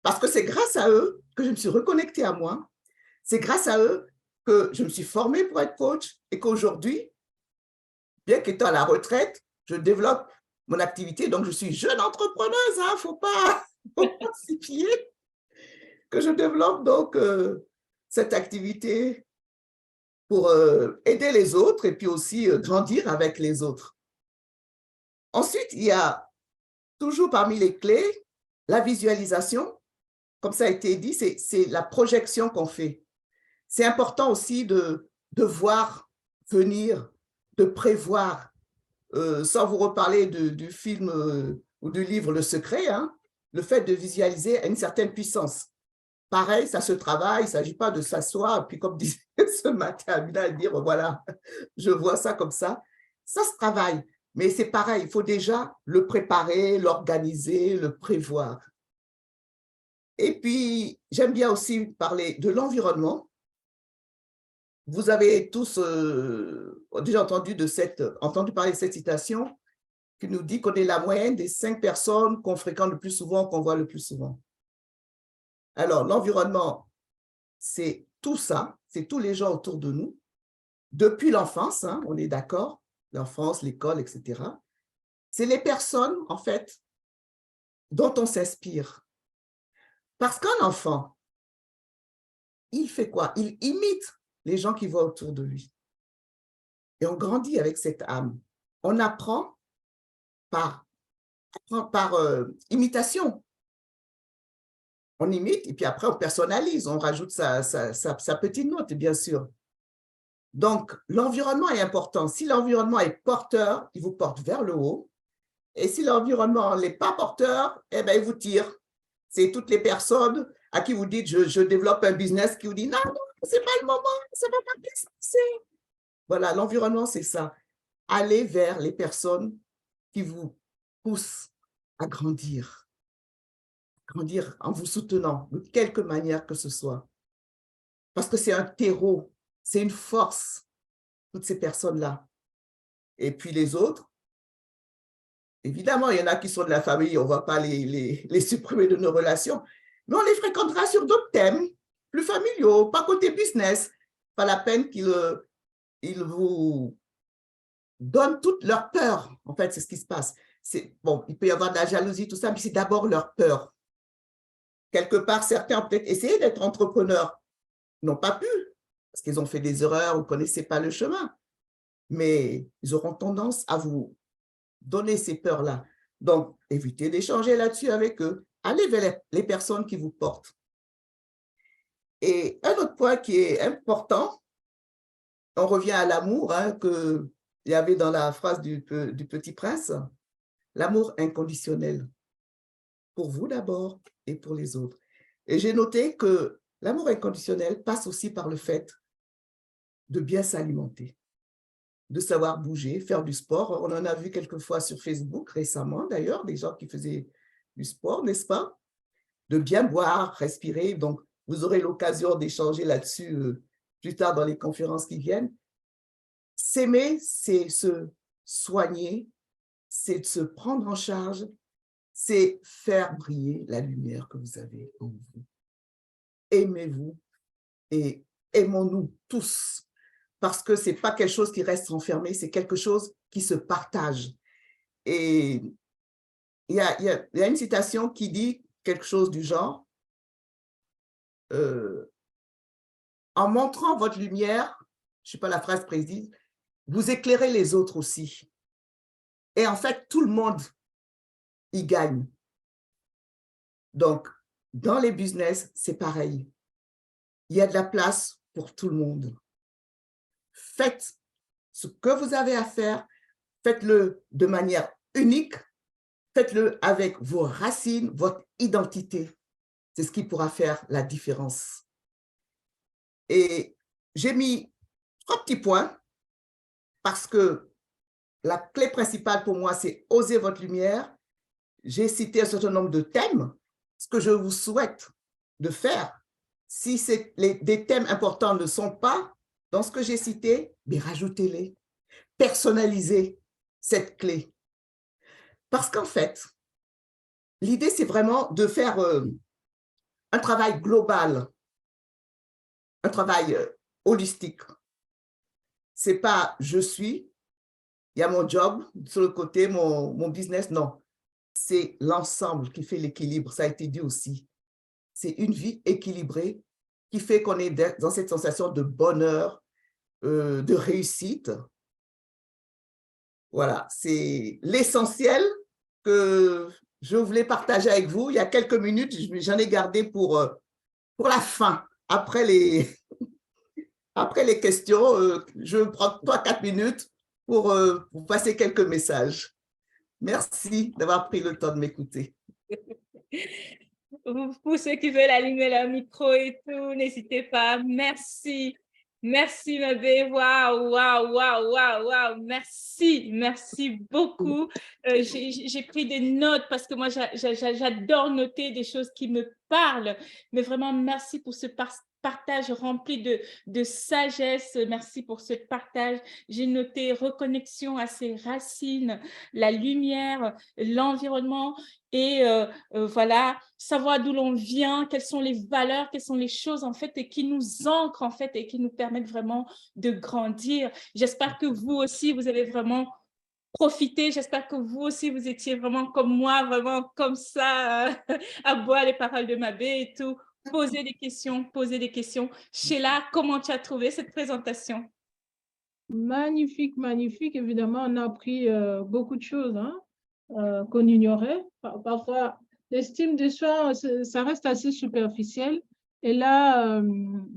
parce que c'est grâce à eux que je me suis reconnectée à moi. C'est grâce à eux que je me suis formée pour être coach et qu'aujourd'hui, bien qu'étant à la retraite, je développe mon activité. Donc, je suis jeune entrepreneuse, il ne faut pas s'y fier, que je développe donc cette activité pour aider les autres et puis aussi grandir avec les autres. Ensuite, il y a toujours parmi les clés, la visualisation. Comme ça a été dit, c'est la projection qu'on fait. C'est important aussi de voir venir, de prévoir, sans vous reparler du film ou du livre Le Secret, hein, le fait de visualiser a une certaine puissance. Pareil, ça se travaille, il ne s'agit pas de s'asseoir, puis comme disait ce matin Amina, dire voilà, je vois ça comme ça. Ça se travaille, mais c'est pareil, il faut déjà le préparer, l'organiser, le prévoir. Et puis, j'aime bien aussi parler de l'environnement. Vous avez tous déjà entendu parler de cette citation qui nous dit qu'on est la moyenne des 5 personnes qu'on fréquente le plus souvent, qu'on voit le plus souvent. Alors, l'environnement, c'est tout ça, c'est tous les gens autour de nous, depuis l'enfance, hein, on est d'accord, l'enfance, l'école, etc. C'est les personnes, en fait, dont on s'inspire. Parce qu'un enfant, il fait quoi? Il imite les gens qui voient autour de lui. Et on grandit avec cette âme. On apprend par imitation. On imite et puis après on personnalise, on rajoute sa petite note, bien sûr. Donc, l'environnement est important. Si l'environnement est porteur, il vous porte vers le haut. Et si l'environnement n'est pas porteur, eh bien, il vous tire. C'est toutes les personnes à qui vous dites je développe un business qui vous dit non, non, ce n'est pas le moment, ça ne va pas bien se passer. Voilà, l'environnement, c'est ça. Allez vers les personnes qui vous poussent à grandir. Grandir en vous soutenant de quelque manière que ce soit. Parce que c'est un terreau, c'est une force, toutes ces personnes-là. Et puis les autres, évidemment, il y en a qui sont de la famille, on ne va pas les supprimer de nos relations, mais on les fréquentera sur d'autres thèmes, plus familiaux, pas côté business. Pas la peine qu'ils vous donnent toute leur peur. En fait, c'est ce qui se passe. Bon, il peut y avoir de la jalousie, tout ça, mais c'est d'abord leur peur. Quelque part, certains ont peut-être essayé d'être entrepreneurs, n'ont pas pu, parce qu'ils ont fait des erreurs, vous ne connaissez pas le chemin. Mais ils auront tendance à vous donner ces peurs-là. Donc, évitez d'échanger là-dessus avec eux. Allez vers les personnes qui vous portent. Et un autre point qui est important, on revient à l'amour hein, qu'il y avait dans la phrase du Petit Prince, l'amour inconditionnel, pour vous d'abord et pour les autres. Et j'ai noté que l'amour inconditionnel passe aussi par le fait de bien s'alimenter, de savoir bouger, faire du sport. On en a vu quelques fois sur Facebook récemment, d'ailleurs, des gens qui faisaient du sport, n'est-ce pas? De bien boire, respirer. Donc, vous aurez l'occasion d'échanger là-dessus plus tard dans les conférences qui viennent. S'aimer, c'est se soigner, c'est de se prendre en charge, c'est faire briller la lumière que vous avez en vous. Aimez-vous et aimons-nous tous, parce que ce n'est pas quelque chose qui reste enfermé, c'est quelque chose qui se partage. Et il y a une citation qui dit quelque chose du genre, en montrant votre lumière, je ne sais pas la phrase précise, vous éclairez les autres aussi. Et en fait, tout le monde y gagne. Donc, dans les business, c'est pareil. Il y a de la place pour tout le monde. Faites ce que vous avez à faire, faites-le de manière unique, faites-le avec vos racines, votre identité. C'est ce qui pourra faire la différence. Et j'ai mis 3 petits points parce que la clé principale pour moi, c'est oser votre lumière. J'ai cité un certain nombre de thèmes. Ce que je vous souhaite de faire, si des thèmes importants ne sont pas dans ce que j'ai cité, mais rajoutez-les. Personnalisez cette clé. Parce qu'en fait, l'idée, c'est vraiment de faire un travail global, un travail holistique. Ce n'est pas « je suis », il y a mon job, sur le côté, mon business, non. C'est l'ensemble qui fait l'équilibre, ça a été dit aussi. C'est une vie équilibrée qui fait qu'on est dans cette sensation de bonheur, de réussite. Voilà, c'est l'essentiel que je voulais partager avec vous. Il y a quelques minutes, j'en ai gardé pour la fin. Après les questions, je prends 3-4 minutes pour passer quelques messages. Merci d'avoir pris le temps de m'écouter. Pour ceux qui veulent allumer leur micro et tout, n'hésitez pas. Merci. Merci, ma belle. Waouh, waouh, waouh, waouh, waouh. Merci, merci beaucoup. J'ai pris des notes parce que moi, j'adore noter des choses qui me parlent. Mais vraiment, merci pour ce partage rempli de sagesse. Merci pour ce partage. J'ai noté reconnexion à ses racines, la lumière, l'environnement et voilà, savoir d'où l'on vient, quelles sont les valeurs, quelles sont les choses en fait et qui nous ancrent en fait et qui nous permettent vraiment de grandir. J'espère que vous aussi, vous avez vraiment profité. J'espère que vous aussi, vous étiez vraiment comme moi, vraiment comme ça, à boire les paroles de Mabé et tout. Poser des questions, poser des questions. Sheila, comment tu as trouvé cette présentation? Magnifique, magnifique. Évidemment, on a appris beaucoup de choses hein, qu'on ignorait. Parfois, l'estime de soi, ça reste assez superficiel. Et là,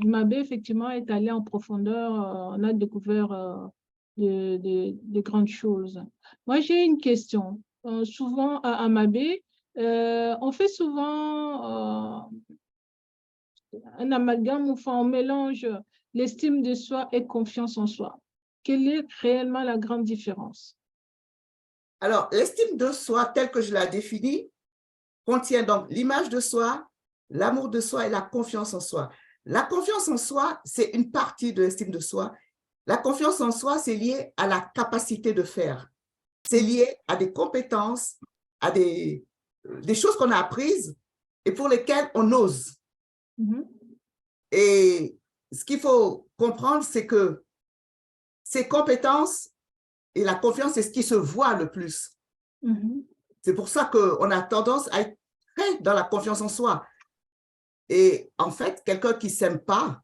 Mabé, effectivement, est allée en profondeur. On a découvert de grandes choses. Moi, j'ai une question. Souvent, à Mabé, on fait souvent un amalgame, enfin, on mélange l'estime de soi et confiance en soi. Quelle est réellement la grande différence? Alors, l'estime de soi, telle que je la définis, contient donc l'image de soi, l'amour de soi et la confiance en soi. La confiance en soi, c'est une partie de l'estime de soi. La confiance en soi, c'est lié à la capacité de faire. C'est lié à des compétences, à des choses qu'on a apprises et pour lesquelles on ose. Et ce qu'il faut comprendre, c'est que ces compétences et la confiance, c'est ce qui se voit le plus. C'est pour ça qu'on a tendance à être très dans la confiance en soi. Et en fait, quelqu'un qui ne s'aime pas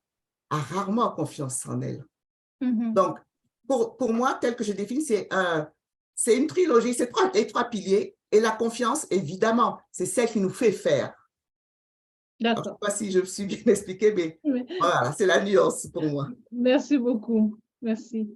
a rarement confiance en elle. Donc, pour moi, tel que je définis, c'est une trilogie, c'est les 3 piliers. Et la confiance, évidemment, c'est celle qui nous fait faire. Je ne sais pas si je me suis bien expliquée, mais voilà, c'est la nuance pour moi. Merci beaucoup. Merci.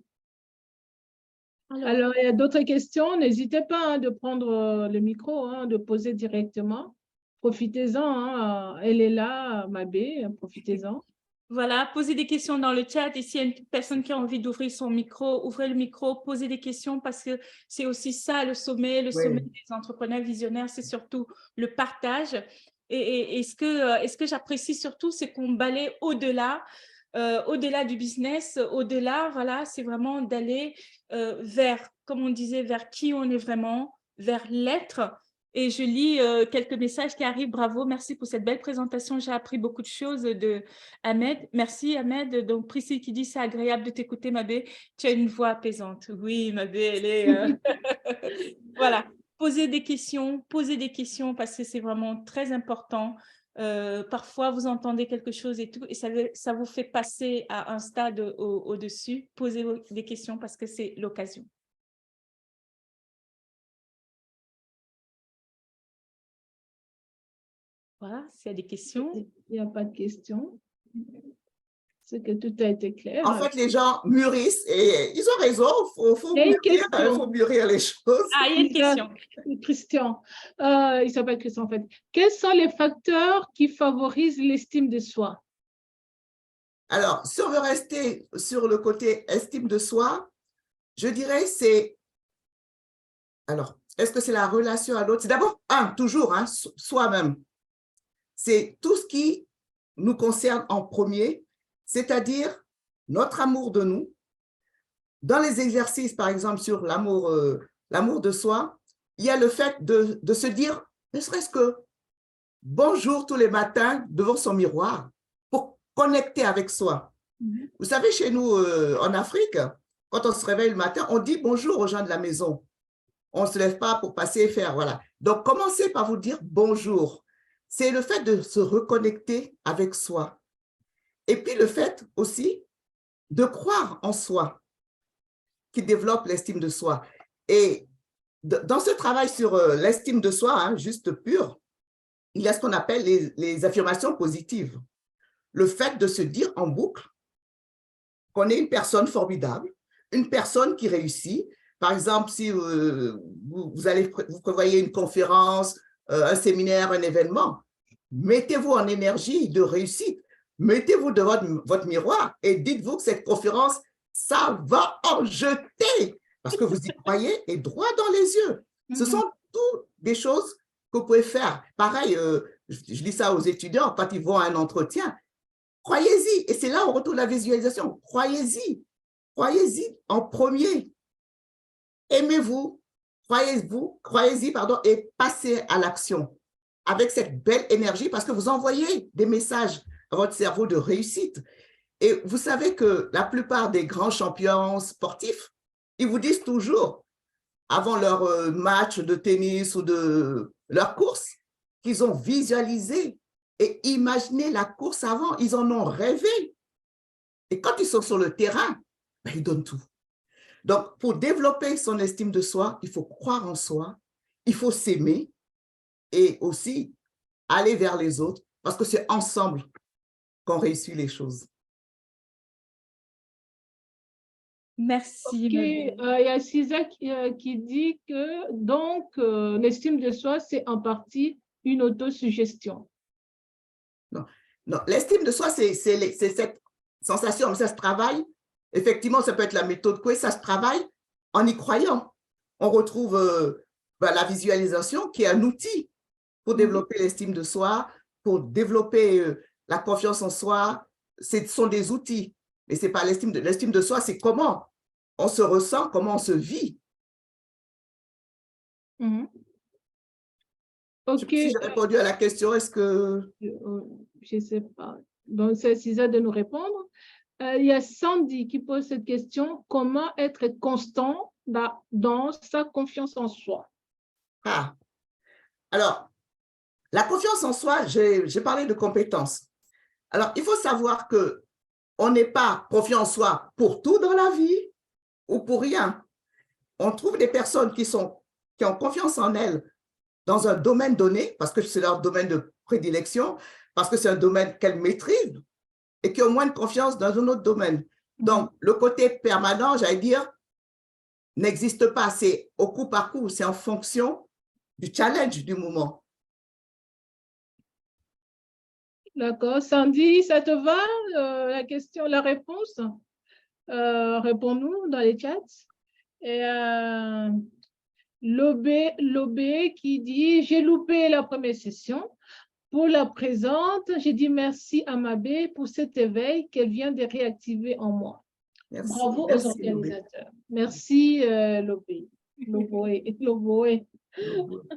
Alors, il y a d'autres questions. N'hésitez pas hein, de prendre le micro, hein, de poser directement. profitez-en, hein, elle est là, Mabé, profitez-en. Voilà, posez des questions dans le chat et s'il y a une personne qui a envie d'ouvrir son micro, ouvrez le micro, posez des questions parce que c'est aussi ça le sommet Oui. des entrepreneurs visionnaires, c'est surtout le partage. Et ce que j'apprécie surtout, c'est qu'on balaye au-delà, au-delà du business, au-delà, voilà, c'est vraiment d'aller vers, comme on disait, vers qui on est vraiment, vers l'être. Et je lis quelques messages qui arrivent. Bravo, merci pour cette belle présentation. J'ai appris beaucoup de choses de Ahmed. Merci, Ahmed. Donc, Priscille qui dit, c'est agréable de t'écouter, Mabé. Tu as une voix apaisante. Oui, Mabé, elle est… Voilà. Posez des questions parce que c'est vraiment très important. Parfois, vous entendez quelque chose et tout, et ça vous fait passer à un stade au-dessus. Posez des questions parce que c'est l'occasion. Voilà, s'il y a des questions. Il n'y a pas de questions. C'est que tout a été clair. En fait, les gens mûrissent et ils ont raison. Il y a une question. Faut mûrir les choses. Ah, il y a une question. Christian, il s'appelle Christian en fait. Quels sont les facteurs qui favorisent l'estime de soi? Alors, si on veut rester sur le côté estime de soi, je dirais c'est… Alors, est-ce que c'est la relation à l'autre? C'est d'abord, toujours, soi-même. C'est tout ce qui nous concerne en premier, c'est-à-dire notre amour de nous. Dans les exercices, par exemple, sur l'amour de soi, il y a le fait de se dire, ne serait-ce que bonjour tous les matins devant son miroir pour connecter avec soi. Vous savez, chez nous, en Afrique, quand on se réveille le matin, on dit bonjour aux gens de la maison. On ne se lève pas pour passer et faire, voilà. Donc, commencez par vous dire bonjour. C'est le fait de se reconnecter avec soi. Et puis, le fait aussi de croire en soi qui développe l'estime de soi. Et dans ce travail sur l'estime de soi, juste pure, il y a ce qu'on appelle les affirmations positives. Le fait de se dire en boucle qu'on est une personne formidable, une personne qui réussit. Par exemple, si vous prévoyez une conférence, un séminaire, un événement, mettez-vous en énergie de réussite. Mettez-vous devant votre miroir et dites-vous que cette conférence, ça va en jeter parce que vous y croyez et droit dans les yeux. Ce sont toutes des choses que vous pouvez faire. Pareil, je dis ça aux étudiants quand ils vont à un entretien. Croyez-y. Et c'est là où on retrouve la visualisation. Croyez-y. Croyez-y en premier. Aimez-vous, croyez-y, et passez à l'action avec cette belle énergie parce que vous envoyez des messages à votre cerveau de réussite. Et vous savez que la plupart des grands champions sportifs, ils vous disent toujours, avant leur match de tennis ou de leur course, qu'ils ont visualisé et imaginé la course avant. Ils en ont rêvé. Et quand ils sont sur le terrain, ils donnent tout. Donc, pour développer son estime de soi, il faut croire en soi, il faut s'aimer et aussi aller vers les autres parce que c'est ensemble qu'on réussit les choses. Merci. Okay. Il y a Cisa qui dit que donc l'estime de soi, c'est en partie une autosuggestion. Non, l'estime de soi, c'est cette sensation, mais ça se travaille. Effectivement, ça peut être la méthode Coué, ça se travaille en y croyant. On retrouve la visualisation qui est un outil pour développer l'estime de soi, pour développer la confiance en soi. Ce sont des outils, mais ce n'est pas l'estime de soi, c'est comment on se ressent, comment on se vit. Okay. Si j'ai répondu à la question, est-ce que… Je ne sais pas. Donc, c'est Cisa de nous répondre. Il y a Sandy qui pose cette question. Comment être constant dans sa confiance en soi? Alors, la confiance en soi, j'ai parlé de compétences. Alors, il faut savoir qu'on n'est pas confiant en soi pour tout dans la vie ou pour rien. On trouve des personnes qui ont confiance en elles dans un domaine donné, parce que c'est leur domaine de prédilection, parce que c'est un domaine qu'elles maîtrisent, et qui ont moins de confiance dans un autre domaine. Donc, le côté permanent, j'allais dire, n'existe pas. C'est au coup par coup, c'est en fonction du challenge du moment. D'accord. Sandy, ça te va, la question, la réponse? Réponds-nous dans les chats. Et Lobé qui dit, j'ai loupé la première session. Pour la présente, j'ai dit merci à Mabé pour cet éveil qu'elle vient de réactiver en moi. Merci. Bravo aux Merci, Lobé. organisateurs. Merci, Lobé. Loboé.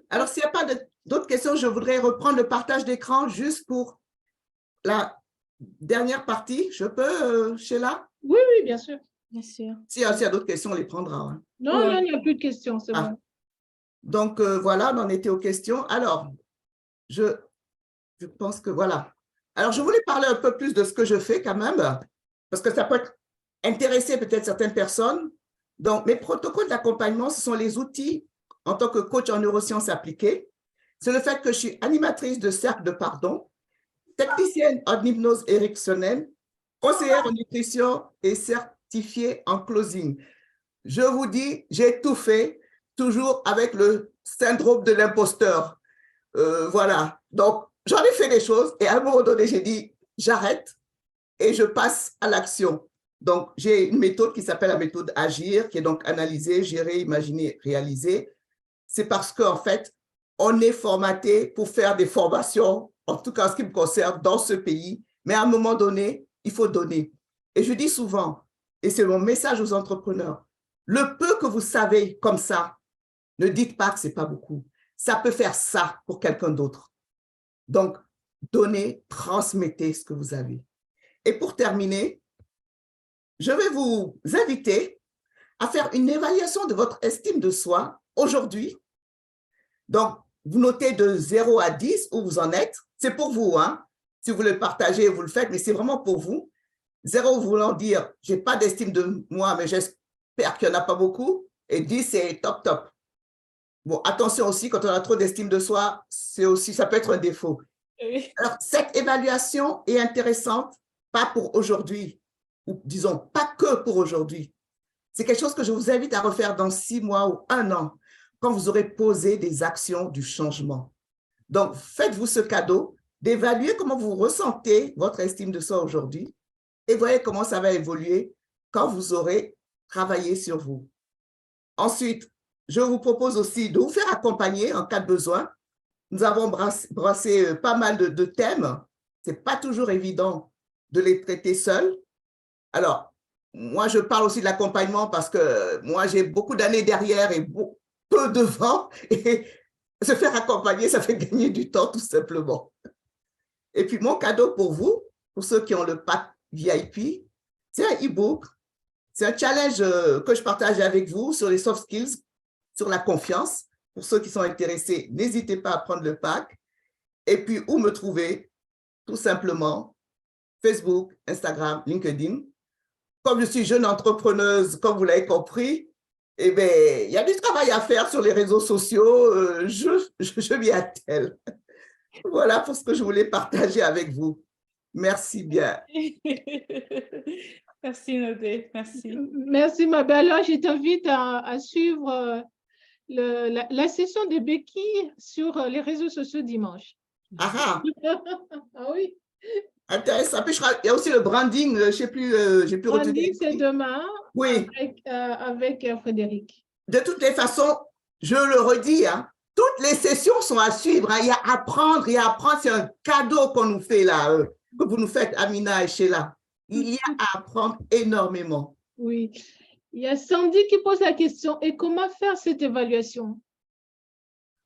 Alors, s'il n'y a pas d'autres questions, je voudrais reprendre le partage d'écran juste pour la dernière partie. Je peux, Sheila? Oui, bien sûr. Bien sûr. S'il y a d'autres questions, on les prendra. Hein. Non, Ouais. non, il n'y a plus de questions, c'est bon. Donc, voilà, on en était aux questions. Alors, je pense que voilà. Alors, je voulais parler un peu plus de ce que je fais quand même, parce que ça peut intéresser peut-être certaines personnes. Donc, mes protocoles d'accompagnement, ce sont les outils en tant que coach en neurosciences appliquées. C'est le fait que je suis animatrice de cercle de pardon, technicienne en hypnoseéricksonienne, conseillère en nutrition et certifiée en closing. Je vous dis, j'ai tout fait, toujours avec le syndrome de l'imposteur. Voilà. Donc, j'en ai fait des choses et à un moment donné, j'ai dit, j'arrête et je passe à l'action. Donc, j'ai une méthode qui s'appelle la méthode Agir, qui est donc analyser, gérer, imaginer, réaliser. C'est parce qu'en fait, on est formaté pour faire des formations, en tout cas en ce qui me concerne, dans ce pays. Mais à un moment donné, il faut donner. Et je dis souvent, et c'est mon message aux entrepreneurs, le peu que vous savez comme ça, ne dites pas que ce n'est pas beaucoup. Ça peut faire ça pour quelqu'un d'autre. Donc, donnez, transmettez ce que vous avez. Et pour terminer, je vais vous inviter à faire une évaluation de votre estime de soi aujourd'hui. Donc, vous notez de 0 à 10 où vous en êtes. C'est pour vous, hein? Si vous le partagez, vous le faites, mais c'est vraiment pour vous. 0 voulant dire, je n'ai pas d'estime de moi, mais j'espère qu'il n'y en a pas beaucoup. Et 10, c'est top, top. Bon, attention aussi, quand on a trop d'estime de soi, ça peut être un défaut. Oui. Alors, cette évaluation est intéressante, pas pour aujourd'hui, ou disons, pas que pour aujourd'hui. C'est quelque chose que je vous invite à refaire dans 6 mois ou 1 an, quand vous aurez posé des actions du changement. Donc, faites-vous ce cadeau d'évaluer comment vous ressentez votre estime de soi aujourd'hui et voyez comment ça va évoluer quand vous aurez travaillé sur vous. Ensuite, je vous propose aussi de vous faire accompagner en cas de besoin. Nous avons brassé pas mal de thèmes. Ce n'est pas toujours évident de les traiter seuls. Alors, moi, je parle aussi de l'accompagnement parce que moi, j'ai beaucoup d'années derrière et peu devant. Et se faire accompagner, ça fait gagner du temps, tout simplement. Et puis, mon cadeau pour vous, pour ceux qui ont le pack VIP, c'est un e-book. C'est un challenge que je partage avec vous sur les soft skills, sur la confiance. Pour ceux qui sont intéressés, n'hésitez pas à prendre le pack. Et puis, où me trouver? Tout simplement, Facebook, Instagram, LinkedIn. Comme je suis jeune entrepreneuse, comme vous l'avez compris, eh bien, il y a du travail à faire sur les réseaux sociaux. Je m'y attelle. Voilà pour ce que je voulais partager avec vous. Merci bien. Merci, Nodé. Merci. Merci, Mabel. Alors, je t'invite à suivre la session de Becky sur les réseaux sociaux dimanche. Ah, Ah oui. intéressant. Puis, il y a aussi le branding, je ne sais plus, j'ai plus retenu. Branding, c'est demain Oui. avec Frédéric. De toutes les façons, je le redis, hein, toutes les sessions sont à suivre. Hein. Il y a à apprendre, c'est un cadeau qu'on nous fait là, que vous nous faites, Amina et Sheila. Il y a à apprendre énormément. Oui. Il y a Sandy qui pose la question, et comment faire cette évaluation?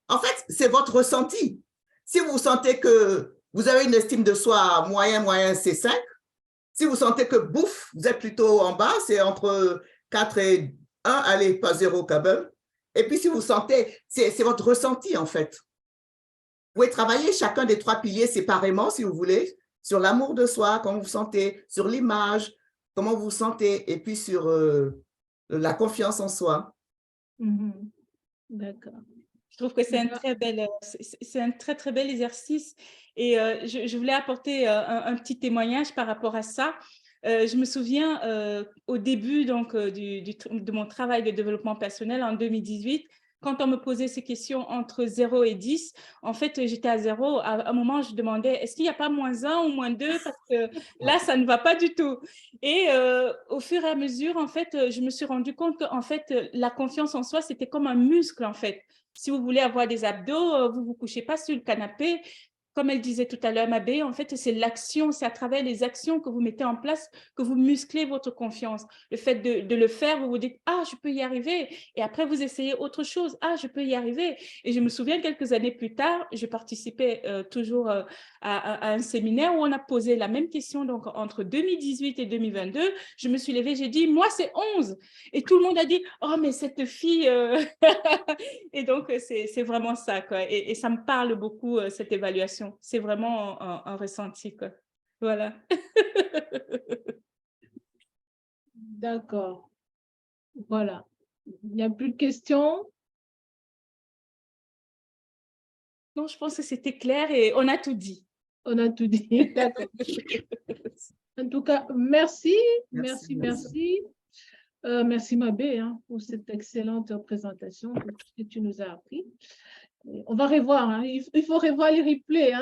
En fait, c'est votre ressenti. Si vous sentez que vous avez une estime de soi moyen, c'est 5. Si vous sentez que bouf, vous êtes plutôt en bas, c'est entre 4 et 1, allez, pas 0 quand même. Et puis si vous sentez, c'est votre ressenti en fait. Vous pouvez travailler chacun des 3 piliers séparément si vous voulez, sur l'amour de soi, comment vous vous sentez, sur l'image, comment vous vous sentez, et puis sur la confiance en soi. D'accord. Je trouve que c'est un très, très bel exercice. Et je voulais apporter un petit témoignage par rapport à ça. Je me souviens au début donc, de mon travail de développement personnel en 2018, quand on me posait ces questions entre 0 et 10, en fait, j'étais à 0. À un moment, je demandais, est-ce qu'il n'y a pas -1 ou -2? Parce que là, ça ne va pas du tout. Et au fur et à mesure, en fait, je me suis rendu compte que en fait, la confiance en soi, c'était comme un muscle, en fait. Si vous voulez avoir des abdos, vous ne vous couchez pas sur le canapé. Comme elle disait tout à l'heure, Mabé, en fait, c'est l'action, c'est à travers les actions que vous mettez en place que vous musclez votre confiance. Le fait de le faire, vous vous dites, ah, je peux y arriver. Et après, vous essayez autre chose, ah, je peux y arriver. Et je me souviens, quelques années plus tard, je participais toujours à un séminaire où on a posé la même question, donc entre 2018 et 2022. Je me suis levée, j'ai dit, moi, c'est 11. Et tout le monde a dit, oh, mais cette fille... Et donc, c'est vraiment ça, quoi. Et ça me parle beaucoup, cette évaluation. C'est vraiment un ressenti, quoi. Voilà. D'accord. Voilà. Il n'y a plus de questions? Non, je pense que c'était clair et on a tout dit. On a tout dit. D'accord. En tout cas, merci. Merci. Merci Mabé pour cette excellente présentation, pour tout ce que tu nous as appris. On va revoir, hein. Il faut revoir les replays.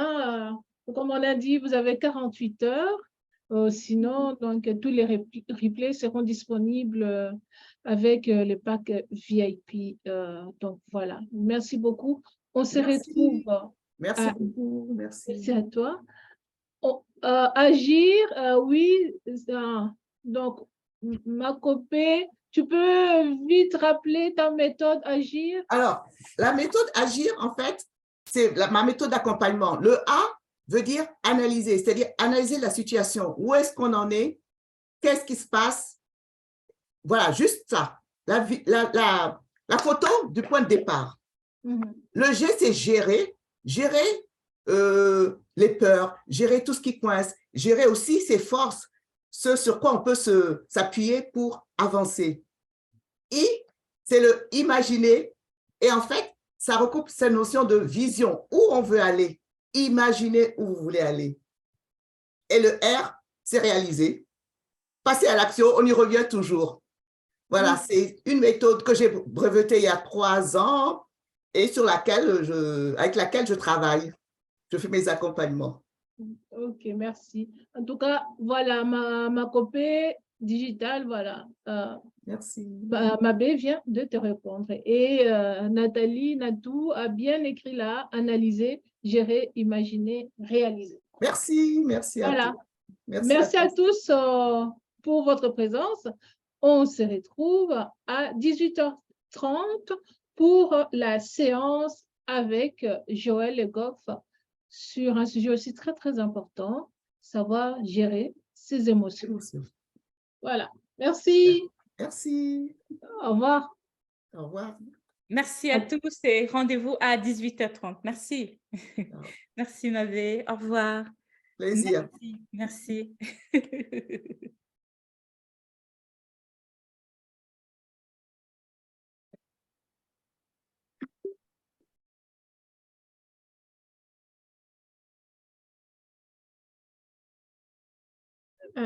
Comme on a dit, vous avez 48 heures. Sinon, donc, tous les replays seront disponibles avec le pack VIP. Donc, voilà. Merci beaucoup. On se retrouve. Merci beaucoup. Merci à toi. Agir, oui. Donc, ma copine, tu peux vite rappeler ta méthode Agir? Alors, la méthode Agir, en fait, c'est ma méthode d'accompagnement. Le A veut dire analyser, c'est-à-dire analyser la situation. Où est-ce qu'on en est? Qu'est-ce qui se passe? Voilà, juste ça. La photo du point de départ. Le G, c'est gérer. Gérer les peurs, gérer tout ce qui coince, gérer aussi ses forces, ce sur quoi on peut s'appuyer pour avancer. I, c'est le imaginer. Et en fait, ça recoupe cette notion de vision, où on veut aller. Imaginez où vous voulez aller. Et le R, c'est réaliser. Passer à l'action, on y revient toujours. Voilà, c'est une méthode que j'ai brevetée il y a 3 ans et avec laquelle je travaille. Je fais mes accompagnements. Ok, merci. En tout cas, voilà, ma copie digitale, voilà. Merci. Mabé vient de te répondre. Et Nathalie Natou a bien écrit là, analyser, gérer, imaginer, réaliser. Merci, merci voilà. à tous. Merci à tous pour votre présence. On se retrouve à 18h30 pour la séance avec Joël Le Goff sur un sujet aussi très, très important, savoir gérer ses émotions. Voilà. Merci. Merci. Au revoir. Au revoir. Merci à tous et rendez-vous à 18h30. Merci. Merci Mabé. Au revoir. Plaisir. Merci.